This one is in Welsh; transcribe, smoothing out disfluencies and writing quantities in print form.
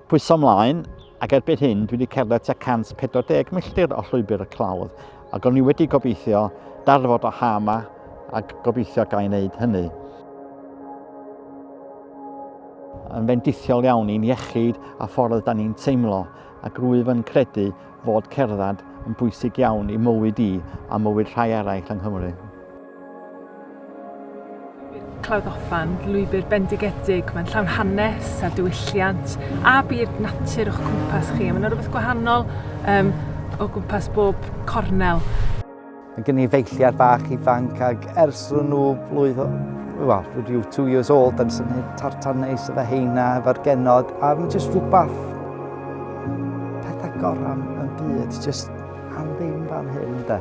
Pwyso ymlaen, ac erbyn hyn dwi wedi cerdded tua 140 milltir o llwybr y clawdd, ac o'n i wedi gobeithio darfod o hama ac gobeithio gael wneud hynny. Yn fendithiol iawn i'n iechyd a ffordd da ni'n teimlo, ac rwyf yn credu fod cerdded yn bwysig iawn i mywyd i a mywyd rhai eraill yng Nghymru. Clawdd Offa'n lwybr bendigedig, mae'n llawn hanes a diwylliant a byd natur o'ch cwmpas chi. Mae'n rhywbeth gwahanol o gwmpas bob cornel. Mae gen i feilliad bach ifanc ac ers nhw blwydd, rhyw 2 years old, yn syniad tartan neis efo heina, efo'r genod, a mae'n jyst rhywbeth pethau gorau yn byd, jyst am ddim fan hyn, de.